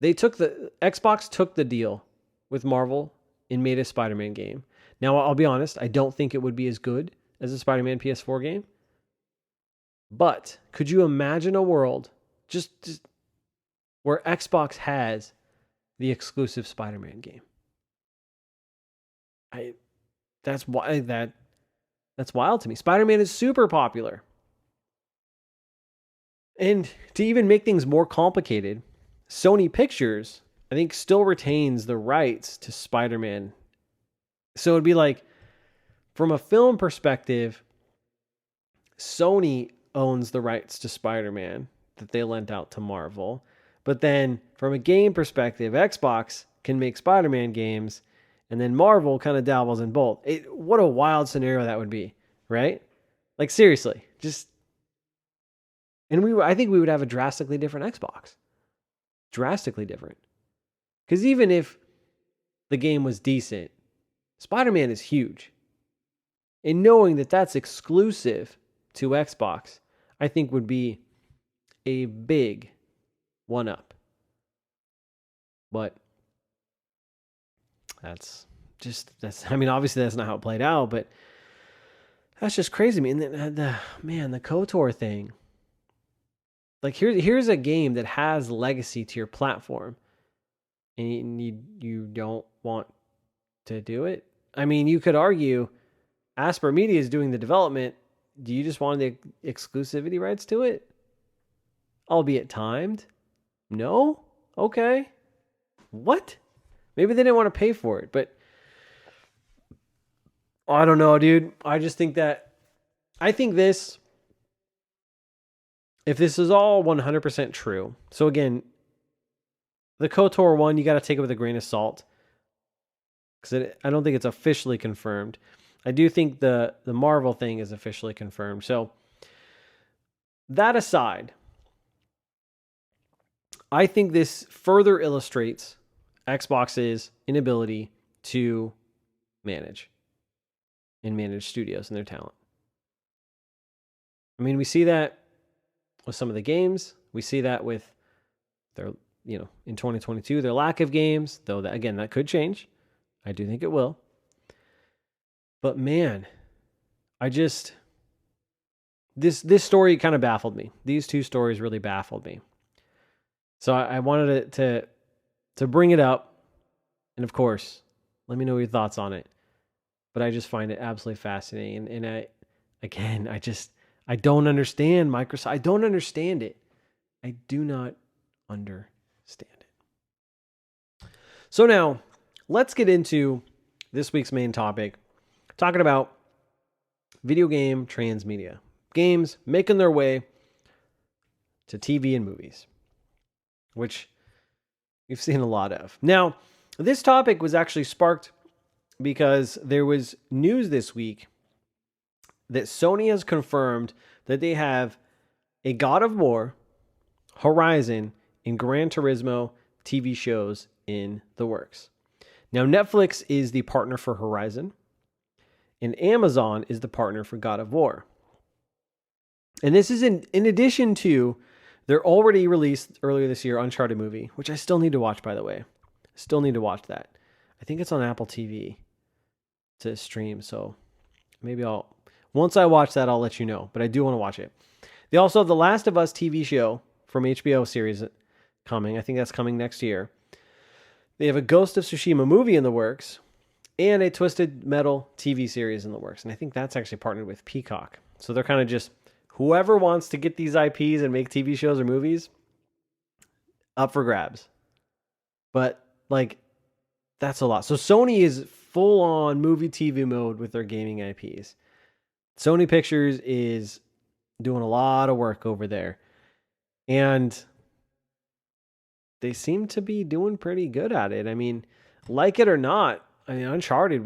Xbox took the deal with Marvel and made a Spider-Man game? Now, I'll be honest, I don't think it would be as good as a Spider-Man PS4 game. But could you imagine a world just where Xbox has the exclusive Spider-Man game? That's wild to me. Spider-Man is super popular. And to even make things more complicated, Sony Pictures, I think, still retains the rights to Spider-Man. So it'd be like from a film perspective, Sony owns the rights to Spider-Man that they lent out to Marvel. But then from a game perspective, Xbox can make Spider-Man games, and then Marvel kind of dabbles in both. What a wild scenario that would be, right? Like seriously, I think we would have a drastically different Xbox. Drastically different. Because even if the game was decent, Spider-Man is huge. And knowing that that's exclusive to Xbox, I think would be a big one up. But obviously that's not how it played out, but that's just crazy to me. And the KOTOR thing. Like here's a game that has legacy to your platform, and you don't want to do it. I mean, you could argue Asper Media is doing the development. Do you just want the exclusivity rights to it? Albeit timed? No? Okay. What? Maybe they didn't want to pay for it, but I don't know, dude. I just think if this is all 100% true, so again, the KOTOR one, you got to take it with a grain of salt, because I don't think it's officially confirmed. I do think the Marvel thing is officially confirmed. So that aside, I think this further illustrates Xbox's inability to manage studios and their talent. I mean, we see that with some of the games. We see that with their, in 2022, their lack of games, though that could change. I do think it will. But man, this story kind of baffled me. These two stories really baffled me. So I wanted to bring it up. And of course, let me know your thoughts on it. But I just find it absolutely fascinating. And I don't understand Microsoft. I don't understand it. I do not understand it. So now, let's get into this week's main topic, talking about video game transmedia. Games making their way to TV and movies, which we've seen a lot of. Now, this topic was actually sparked because there was news this week that Sony has confirmed that they have a God of War, Horizon, and Gran Turismo TV shows in the works. Now, Netflix is the partner for Horizon, and Amazon is the partner for God of War. And this is in addition to their already released earlier this year Uncharted movie, which I still need to watch, by the way. Still need to watch that. I think it's on Apple TV to stream, so maybe once I watch that, I'll let you know, but I do want to watch it. They also have the Last of Us TV show from HBO series coming. I think that's coming next year. They have a Ghost of Tsushima movie in the works and a Twisted Metal TV series in the works. And I think that's actually partnered with Peacock. So they're kind of just whoever wants to get these IPs and make TV shows or movies, up for grabs. But that's a lot. So Sony is full on movie TV mode with their gaming IPs. Sony Pictures is doing a lot of work over there. And they seem to be doing pretty good at it. I mean, like it or not, Uncharted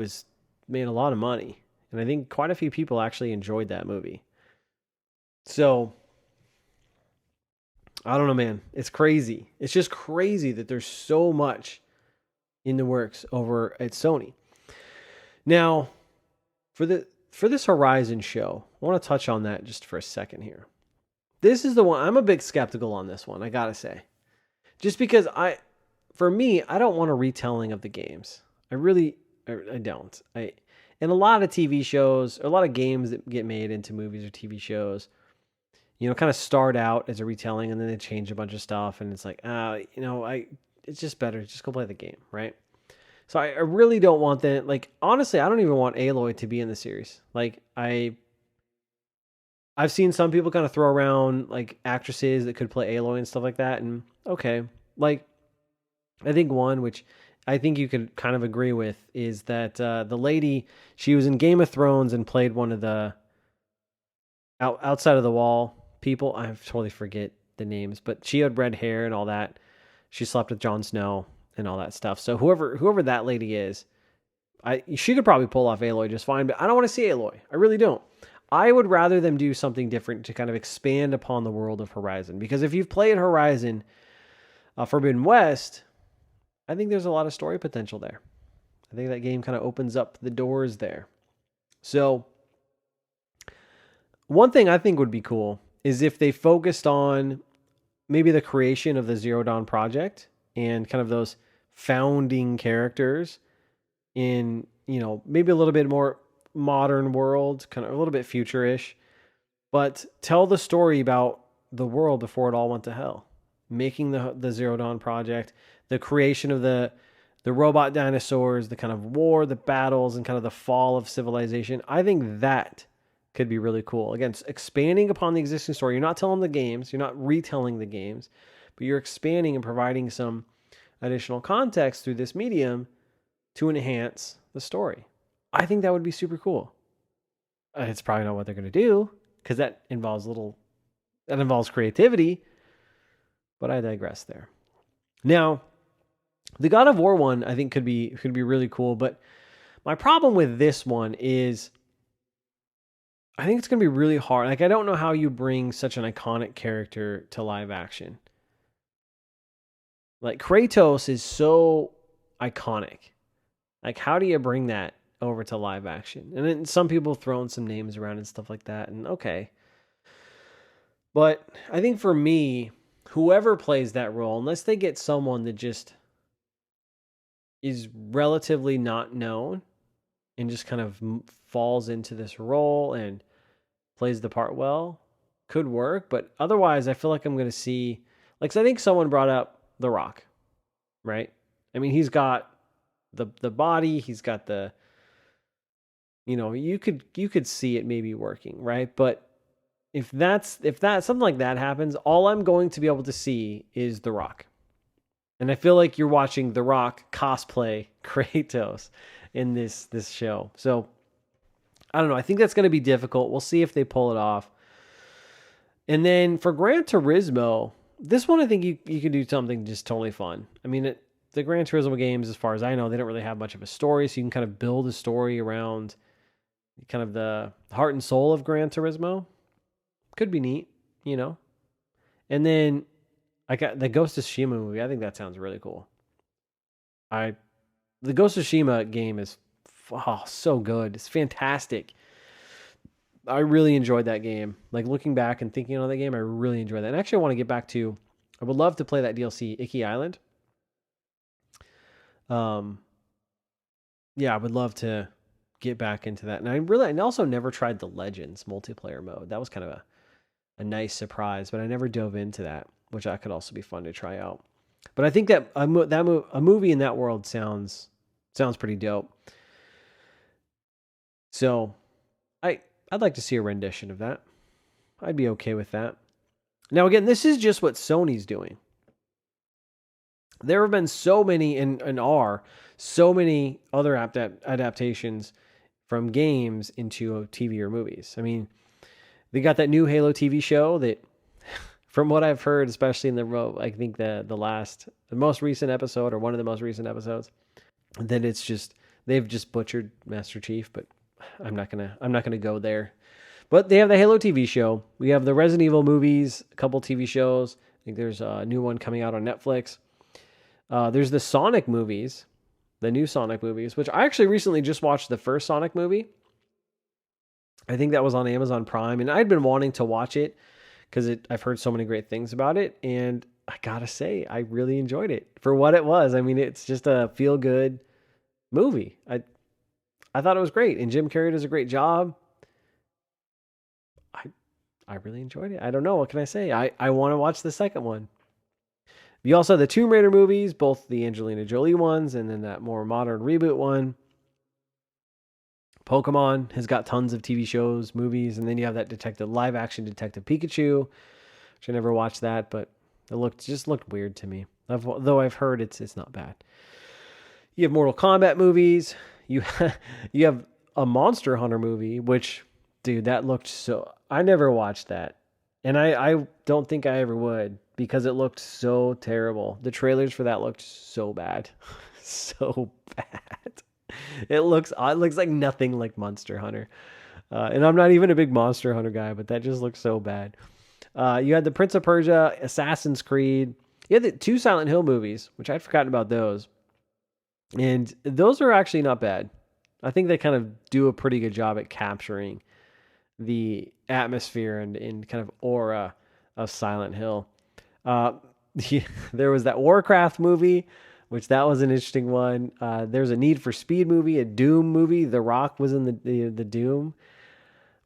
made a lot of money. And I think quite a few people actually enjoyed that movie. So, I don't know, man. It's crazy. It's just crazy that there's so much in the works over at Sony. Now, for this Horizon show, I want to touch on that just for a second here. This is the one, I'm a bit skeptical on this one, I gotta say. Just because I don't want a retelling of the games. I don't. And a lot of TV shows, a lot of games that get made into movies or TV shows, kind of start out as a retelling and then they change a bunch of stuff and it's like, it's just better. Just go play the game, right? So I really don't want that. Honestly, I don't even want Aloy to be in the series. I've seen some people kind of throw around actresses that could play Aloy and stuff like that. And okay, I think one, which I think you could kind of agree with is that the lady, she was in Game of Thrones and played one of the outside of the wall people. I totally forget the names, but she had red hair and all that. She slept with Jon Snow and all that stuff. So whoever that lady is, she could probably pull off Aloy just fine, but I don't want to see Aloy. I really don't. I would rather them do something different to kind of expand upon the world of Horizon. Because if you've played Horizon Forbidden West, I think there's a lot of story potential there. I think that game kind of opens up the doors there. So one thing I think would be cool is if they focused on maybe the creation of the Zero Dawn project and kind of those founding characters in, maybe a little bit more modern world, kind of a little bit future-ish, but tell the story about the world before it all went to hell. Making the Zero Dawn project, the creation of the robot dinosaurs, the kind of war, the battles, and kind of the fall of civilization. I think that could be really cool. Again, expanding upon the existing story. You're not telling the games, you're not retelling the games, but you're expanding and providing some additional context through this medium to enhance the story. I think that would be super cool. It's probably not what they're going to do because that involves creativity, but I digress there. Now, the God of War one I think could be really cool, but my problem with this one is I think it's going to be really hard. Like, I don't know how you bring such an iconic character to live action. Like, Kratos is so iconic. Like, how do you bring that over to live action? And then some people throwing some names around and stuff like that, and okay. But I think for me, whoever plays that role, unless they get someone that just is relatively not known and just kind of falls into this role and plays the part well, could work. But otherwise, I feel like I'm going to see, like, 'cause I think someone brought up The Rock, right? I mean, he's got the body, he's got the, you could see it maybe working, right? But if something like that happens, all I'm going to be able to see is The Rock. And I feel like you're watching The Rock cosplay Kratos in this show. So I don't know. I think that's going to be difficult. We'll see if they pull it off. And then for Gran Turismo, this one I think you could do something just totally fun. I mean, the Gran Turismo games, as far as I know, they don't really have much of a story, so you can kind of build a story around kind of the heart and soul of Gran Turismo. Could be neat, And then I got the Ghost of Tsushima movie. I think that sounds really cool. The Ghost of Tsushima game is so good. It's fantastic. I really enjoyed that game. Like, looking back and thinking on that game, I really enjoyed that. And actually, I want to get back to, I would love to play that DLC, Icky Island. Yeah, I would love to get back into that. And I also never tried the Legends multiplayer mode. That was kind of a nice surprise, but I never dove into that, which that could also be fun to try out. But I think that a movie in that world sounds pretty dope. So I'd like to see a rendition of that. I'd be okay with that. Now, again, this is just what Sony's doing. There have been so many and are so many other adaptations from games into TV or movies. I mean, they got that new Halo TV show that, from what I've heard, especially in I think the most recent episode, or one of the most recent episodes, that they've just butchered Master Chief, but I'm not gonna go there. But they have the Halo TV show. We have the Resident Evil movies, a couple TV shows. I think there's a new one coming out on Netflix. There's the Sonic movies, the new Sonic movies, which I actually recently just watched the first Sonic movie. I think that was on Amazon Prime, and I'd been wanting to watch it because I've heard so many great things about it, and I gotta say, I really enjoyed it for what it was. I mean, it's just a feel-good movie. I thought it was great, and Jim Carrey does a great job. I really enjoyed it. I don't know, what can I say? I want to watch the second one. You also have the Tomb Raider movies, both the Angelina Jolie ones and then that more modern reboot one. Pokemon has got tons of TV shows, movies, and then you have that live action Detective Pikachu, which I never watched that, but it just looked weird to me. Though I've heard it's not bad. You have Mortal Kombat movies. You you have a Monster Hunter movie, which, dude, that looked so. I never watched that, and I don't think I ever would because it looked so terrible. The trailers for that looked so bad, so bad. It looks like nothing like Monster Hunter, and I'm not even a big Monster Hunter guy, but that just looks so bad. You had the Prince of Persia, Assassin's Creed. You had the two Silent Hill movies, which I'd forgotten about those. And those are actually not bad. I think they kind of do a pretty good job at capturing the atmosphere and kind of aura of Silent Hill. Uh, there was that Warcraft movie, which that was an interesting one. There's a Need for Speed movie, a Doom movie. The Rock was in the Doom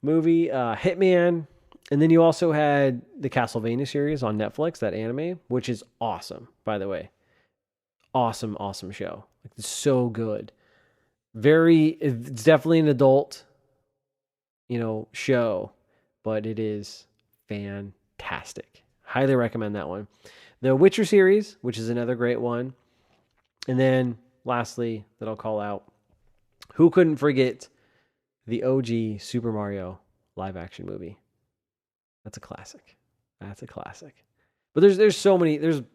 movie, Hitman. And then you also had the Castlevania series on Netflix, that anime, which is awesome, by the way. Awesome, awesome show. Like, it's so good. It's definitely an adult, show, but it is fantastic. Highly recommend that one. The Witcher series, which is another great one. And then lastly, that I'll call out, who couldn't forget the OG Super Mario live action movie? That's a classic. That's a classic. But there's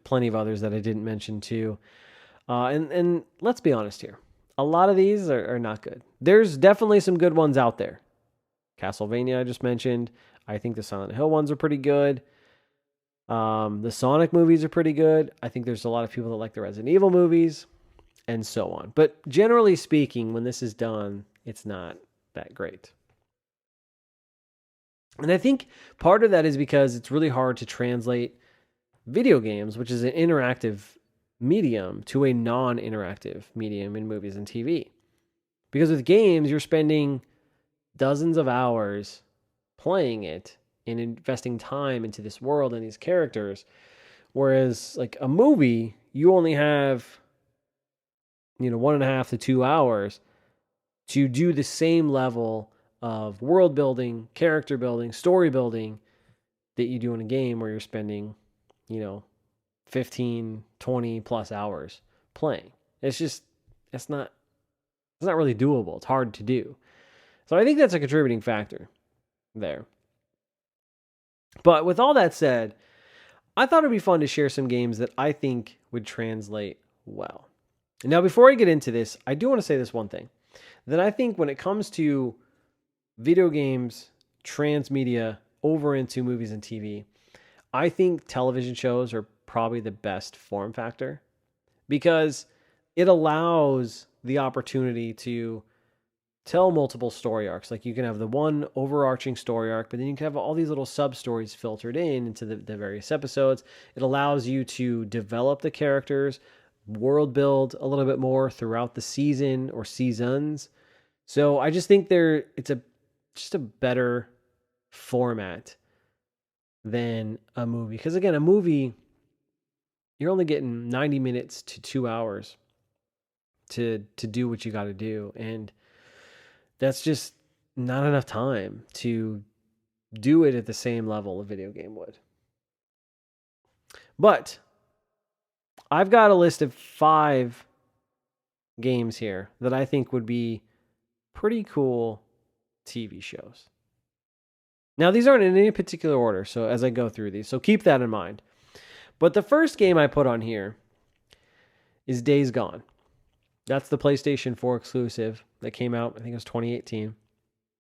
plenty of others that I didn't mention too. And let's be honest here. A lot of these are not good. There's definitely some good ones out there. Castlevania I just mentioned. I think the Silent Hill ones are pretty good. The Sonic movies are pretty good. I think there's a lot of people that like the Resident Evil movies and so on. But generally speaking, when this is done, it's not that great. And I think part of that is because it's really hard to translate video games, which is an interactive medium, to a non-interactive medium in movies and TV. Because with games, you're spending dozens of hours playing it and investing time into this world and these characters. Whereas like a movie, you only have, 1.5 to 2 hours to do the same level of world building, character building, story building that you do in a game where you're spending, 15, 20 plus hours playing. It's not really doable. It's hard to do. So I think that's a contributing factor there. But with all that said, I thought it'd be fun to share some games that I think would translate well. Now, before I get into this, I do want to say this one thing. That I think when it comes to video games, transmedia, over into movies and TV, I think television shows are probably the best form factor because it allows the opportunity to tell multiple story arcs. Like you can have the one overarching story arc, but then you can have all these little sub stories filtered into the various episodes. It allows you to develop the characters, world build a little bit more throughout the season or seasons. So I just think it's just a better format than a movie. Because again, a movie, you're only getting 90 minutes to 2 hours to do what you got to do. And that's just not enough time to do it at the same level a video game would. But I've got a list of 5 games here that I think would be pretty cool TV shows. Now, these aren't in any particular order, so as I go through these, so keep that in mind. But the first game I put on here is Days Gone. That's the PlayStation 4 exclusive that came out, I think it was 2018,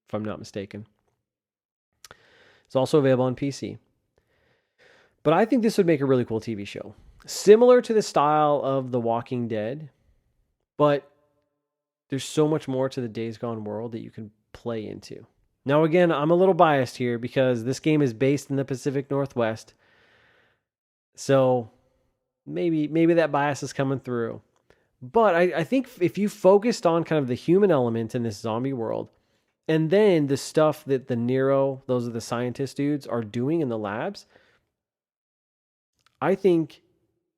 if I'm not mistaken. It's also available on PC. But I think this would make a really cool TV show. Similar to the style of The Walking Dead, but there's so much more to the Days Gone world that you can play into. Now, again, I'm a little biased here because this game is based in the Pacific Northwest. So maybe that bias is coming through. But I think if you focused on kind of the human element in this zombie world, and then the stuff that the Nero, those are the scientist dudes, are doing in the labs, I think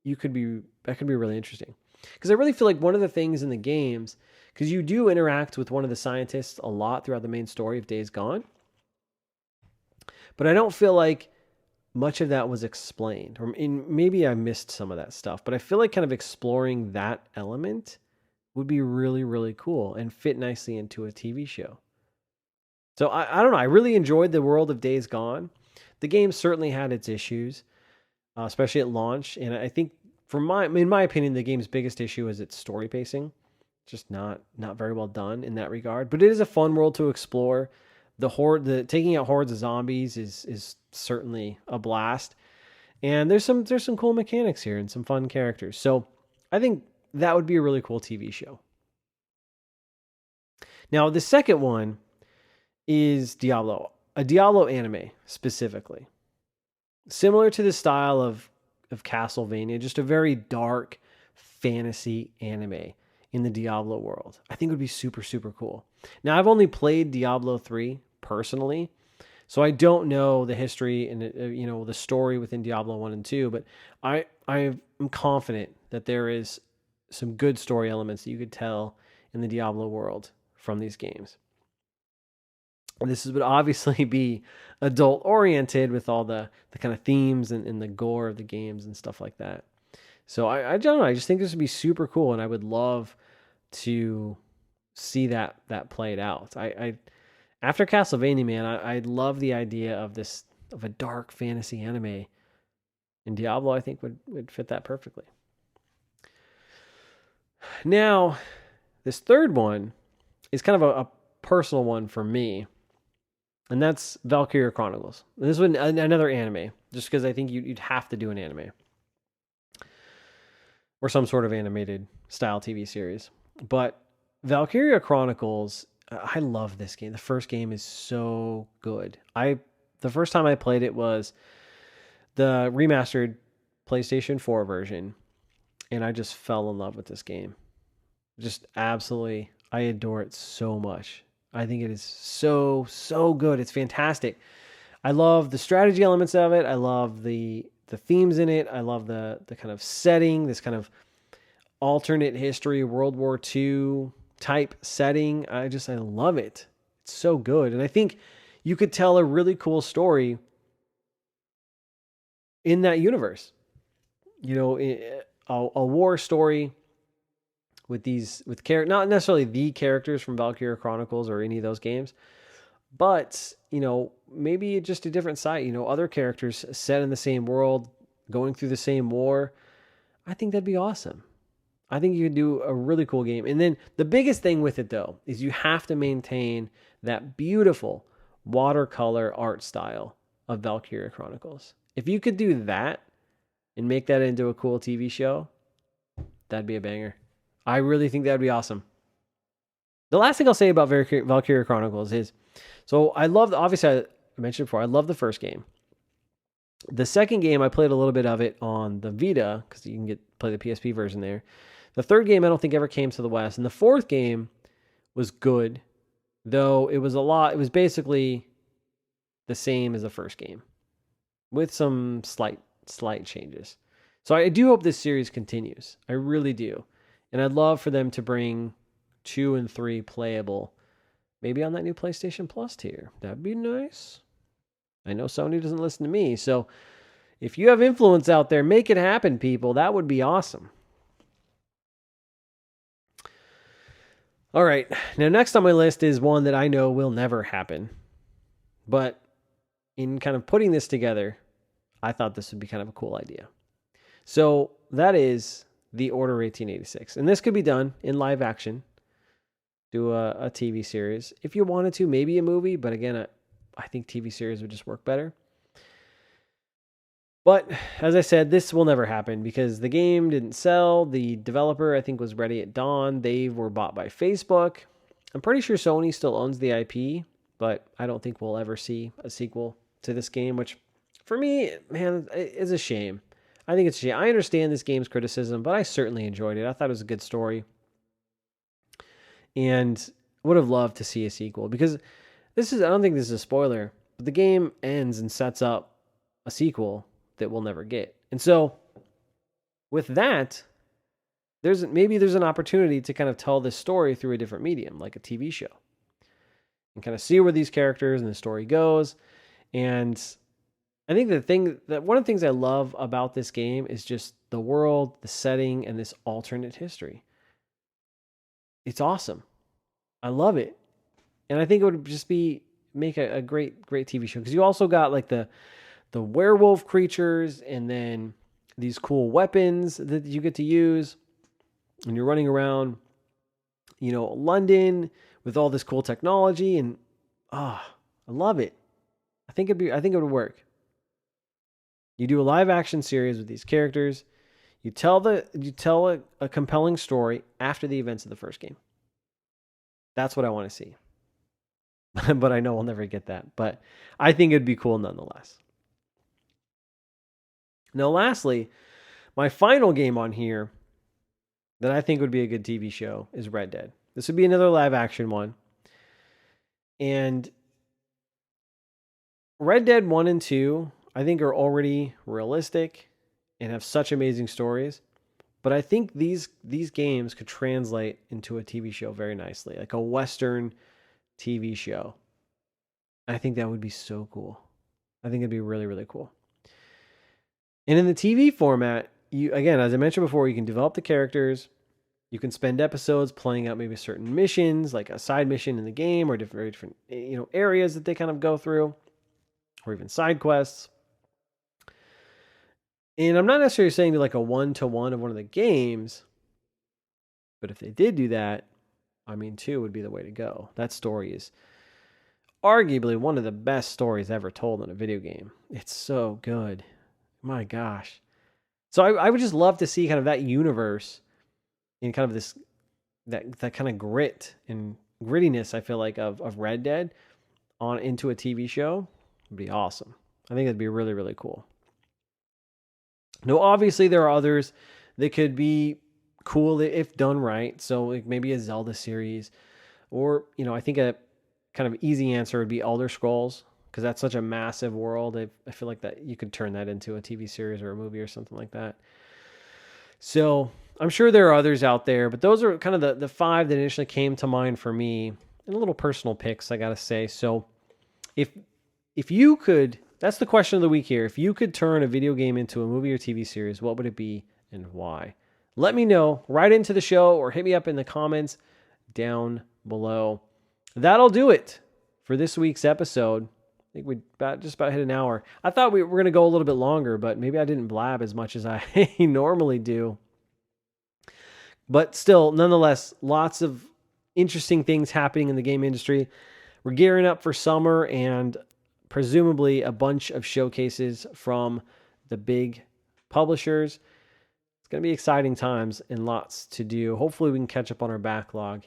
that could be really interesting. Because I really feel like one of the things in the games, because you do interact with one of the scientists a lot throughout the main story of Days Gone, but I don't feel like much of that was explained. Or maybe I missed some of that stuff, but I feel like kind of exploring that element would be really, really cool and fit nicely into a TV show. So I don't know. I really enjoyed the world of Days Gone. The game certainly had its issues, especially at launch. And I think, in my opinion, the game's biggest issue is its story pacing. Just not very well done in that regard. But it is a fun world to explore. The taking out hordes of zombies is certainly a blast. And there's some cool mechanics here and some fun characters. So I think that would be a really cool TV show. Now the second one is Diablo, a Diablo anime specifically, similar to the style of Castlevania, just a very dark fantasy anime in the Diablo world. I think it would be super, super cool. Now, I've only played Diablo 3 personally, so I don't know the history and the story within Diablo 1 and 2, but I am confident that there is some good story elements that you could tell in the Diablo world from these games. This would obviously be adult oriented with all the kind of themes and the gore of the games and stuff like that. So I don't know. I just think this would be super cool, and I would love to see that played out. I after Castlevania, man, I love the idea of a dark fantasy anime, and Diablo I think would fit that perfectly. Now, this third one is kind of a personal one for me. And that's Valkyria Chronicles. And this was another anime, just because I think you'd have to do an anime or some sort of animated style TV series. But Valkyria Chronicles, I love this game. The first game is so good. The first time I played it was the remastered PlayStation 4 version, and I just fell in love with this game. Just absolutely, I adore it so much. I think it is so, so good. It's fantastic. I love the strategy elements of it. I love the themes in it. I love the kind of setting, this kind of alternate history, World War II type setting. I love it. It's so good. And I think you could tell a really cool story in that universe. A war story with not necessarily the characters from Valkyria Chronicles or any of those games, but maybe just a different site. Other characters set in the same world, going through the same war. I think that'd be awesome. I think you could do a really cool game. And then the biggest thing with it, though, is you have to maintain that beautiful watercolor art style of Valkyria Chronicles. If you could do that and make that into a cool TV show, that'd be a banger. I really think that'd be awesome. The last thing I'll say about Valkyria Chronicles is, so obviously I mentioned before, I love the first game. The second game, I played a little bit of it on the Vita, because you can play the PSP version there. The third game, I don't think ever came to the West. And the fourth game was good, though it was basically the same as the first game, with some slight changes. So I do hope this series continues. I really do. And I'd love for them to bring 2 and 3 playable, maybe on that new PlayStation Plus tier. That'd be nice. I know Sony doesn't listen to me, so if you have influence out there, make it happen, people. That would be awesome. All right. Now, next on my list is one that I know will never happen. But in kind of putting this together, I thought this would be kind of a cool idea. So that is The Order 1886. And this could be done in live action. Do a TV series. If you wanted to, maybe a movie. But again, I think TV series would just work better. But as I said, this will never happen because the game didn't sell. The developer, I think, was Ready at Dawn. They were bought by Facebook. I'm pretty sure Sony still owns the IP, but I don't think we'll ever see a sequel to this game, which for me, man, is a shame. I think it's a shame. I understand this game's criticism, but I certainly enjoyed it. I thought it was a good story. And would have loved to see a sequel because I don't think this is a spoiler, but the game ends and sets up a sequel that we'll never get. And so with that, there's an opportunity to kind of tell this story through a different medium, like a TV show, and kind of see where these characters and the story goes. And I think one of the things I love about this game is just the world, the setting, and this alternate history. it's awesome. I love it. And I think it would just make a great TV show, because you also got like the werewolf creatures, and then these cool weapons that you get to use, and you're running around, London with all this cool technology, and I love it. I think it would work. You do a live action series with these characters. You tell a compelling story after the events of the first game. That's what I want to see. But I know we'll never get that. But I think it'd be cool nonetheless. Now, lastly, my final game on here that I think would be a good TV show is Red Dead. This would be another live action one. And Red Dead 1 and 2, I think, are already realistic and have such amazing stories. But I think these games could translate into a TV show very nicely, like a Western TV show. I think that would be so cool. I think it'd be really, really cool. And in the TV format, again, as I mentioned before, you can develop the characters. You can spend episodes playing out maybe certain missions, like a side mission in the game, or different areas that they kind of go through, or even side quests. And I'm not necessarily saying to like a 1-to-1 of one of the games, but if they did do that, 2 would be the way to go. That story is arguably one of the best stories ever told in a video game. It's so good. My gosh. So I would just love to see kind of that universe in kind of this, that kind of grit and grittiness, I feel like, of Red Dead on into a TV show. Would be awesome. I think that'd be really, really cool. Now, obviously, there are others that could be cool if done right. So like maybe a Zelda series, or, I think a kind of easy answer would be Elder Scrolls, because that's such a massive world. I feel like that you could turn that into a TV series or a movie or something like that. So I'm sure there are others out there, but those are kind of the 5 that initially came to mind for me, and a little personal picks, I got to say. So if you could, that's the question of the week here. If you could turn a video game into a movie or TV series, what would it be and why? Let me know. Write into the show or hit me up in the comments down below. That'll do it for this week's episode. I think we just about hit an hour. I thought we were going to go a little bit longer, but maybe I didn't blab as much as I normally do. But still, nonetheless, lots of interesting things happening in the game industry. We're gearing up for summer, and presumably a bunch of showcases from the big publishers. It's going to be exciting times and lots to do. Hopefully we can catch up on our backlog.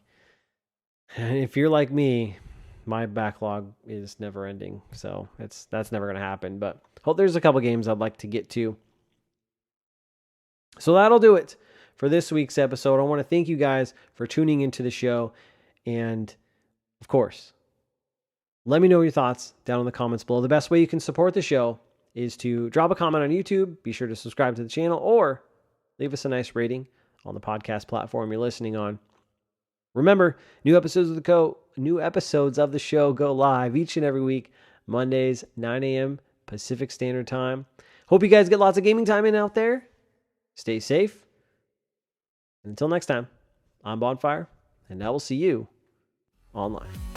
And if you're like me, my backlog is never ending, so that's never going to happen. But hope there's a couple games I'd like to get to. So that'll do it for this week's episode. I want to thank you guys for tuning into the show. And of course, let me know your thoughts down in the comments below. The best way you can support the show is to drop a comment on YouTube. Be sure to subscribe to the channel, or leave us a nice rating on the podcast platform you're listening on. Remember, new episodes of the show go live each and every week, Mondays, 9 a.m. Pacific Standard Time. Hope you guys get lots of gaming time in out there. Stay safe. Until next time, I'm Bonfire, and I will see you online.